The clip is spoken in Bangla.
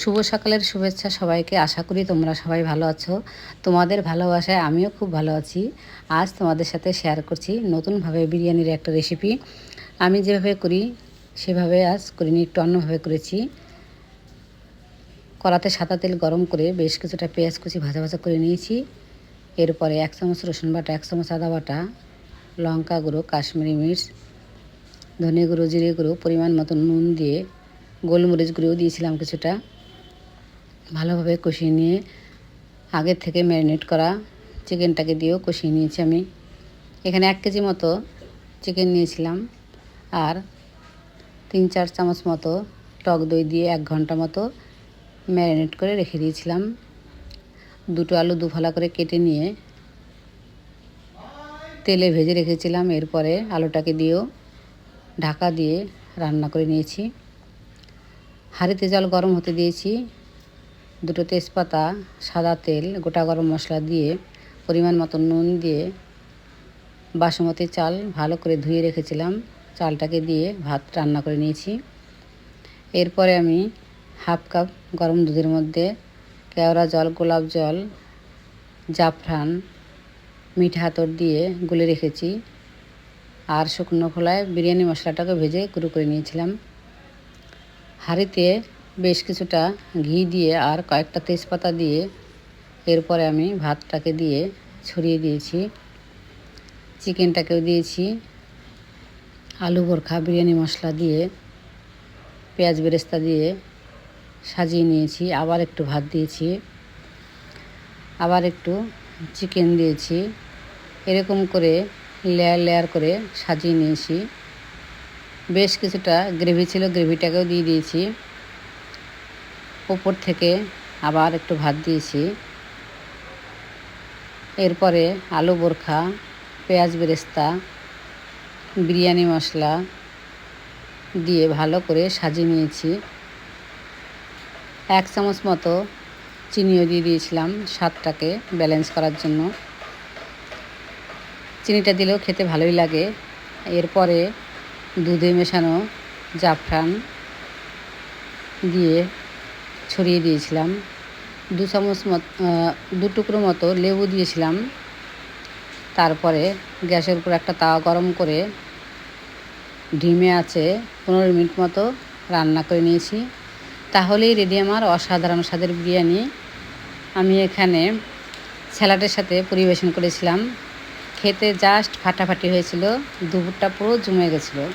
শুভ সকালের শুভেচ্ছা সবাইকে। আশা করি তোমরা সবাই ভালো আছো। তোমাদের ভালোবাসায় আমিও খুব ভালো আছি। আজ তোমাদের সাথে শেয়ার করছি নতুনভাবে বিরিয়ানির একটা রেসিপি। আমি যেভাবে করি সেভাবে আজ করিনি, একটু অন্যভাবে করেছি। কড়াতে সাদা তেল গরম করে বেশ কিছুটা পেঁয়াজ কুচি ভাজা ভাজা করে নিয়েছি। এরপরে 1 চামচ রসুন বাটা, 1 চামচ আদা বাটা, লঙ্কা গুঁড়ো, কাশ্মীরি মির্চ, ধনে গুঁড়ো, জিরে গুঁড়ো, পরিমাণ মতো নুন দিয়ে গোলমরিচ গুঁড়োও দিয়েছিলাম কিছুটা। ভালোভাবে কষিয়ে নিয়ে আগের থেকে ম্যারিনেট করা চিকেনটাকে দিয়েও কষিয়ে নিয়েছি। আমি এখানে 1 কেজি মতো চিকেন নিয়েছিলাম আর 3-4 চামচ মতো টক দই দিয়ে 1 ঘন্টা মতো ম্যারিনেট করে রেখে দিয়েছিলাম। দুটো আলু দুফালা করে কেটে নিয়ে তেলে ভেজে রেখেছিলাম। এরপরে আলুটাকে দিয়েও ঢাকা দিয়ে রান্না করে নিয়েছি। হাঁড়িতে জল গরম হতে দিয়েছি। দুটো তেজপাতা, সাদা তেল, গোটা গরম মশলা দিয়ে পরিমাণ মতো নুন দিয়ে বাসমতি চাল ভালো করে ধুয়ে রেখেছিলাম, চালটাকে দিয়ে ভাত রান্না করে নিয়েছি। এরপরে আমি 1/2 কাপ গরম দুধের মধ্যে কেওড়া জল, গোলাপ জল, জাফরান, মিঠা আতর দিয়ে গুলে রেখেছি আর শুকনো খোলায় বিরিয়ানি মশলাটাকে ভেজে গুঁড়ো করে নিয়েছিলাম। হাঁড়িতে বেশ কিছুটা ঘি দিয়ে আর কয়েকটা তেজপাতা দিয়ে এরপরে আমি ভাতটাকে দিয়ে ছড়িয়ে দিয়েছি, চিকেনটাকেও দিয়েছি, আলু বোরখা বিরিয়ানি মশলা দিয়ে পেঁয়াজ বেরেস্তা দিয়ে সাজিয়ে নিয়েছি। আবার একটু ভাত দিয়েছি, আবার একটু চিকেন দিয়েছি। এরকম করে লেয়ার লেয়ার করে সাজিয়ে নিয়েছি। বেশ কিছুটা গ্রেভি ছিল, গ্রেভিটাকেও দিয়ে দিয়েছি। উপর থেকে আবার একটু ভাত দিয়েছি। এরপরে আলু বোরখা, পেঁয়াজ বেরেস্তা, বিরিয়ানি মশলা দিয়ে ভালো করে সাজিয়ে নিয়েছি। 1 চামচ মতো চিনিও দিয়ে দিয়েছিলাম স্বাদটাকে ব্যালেন্স করার জন্য। চিনিটা দিলেও খেতে ভালোই লাগে। এরপরে দুধে মেশানো জাফরান দিয়ে ছড়িয়ে দিয়েছিলাম। 2 চামচ দু টুকরো মতো লেবু দিয়েছিলাম। তারপরে গ্যাসের উপর একটা তাওয়া গরম করে ডিমে আছে 15 মিনিট মতো রান্না করে নিয়েছি। তাহলেই রেডি আমার অসাধারণ স্বাদের বিরিয়ানি। আমি এখানে স্যালাডের সাথে পরিবেশন করেছিলাম। খেতে জাস্ট ফাটাফাটি হয়েছিল। দুপুরটা পুরো জমে গেছিলো।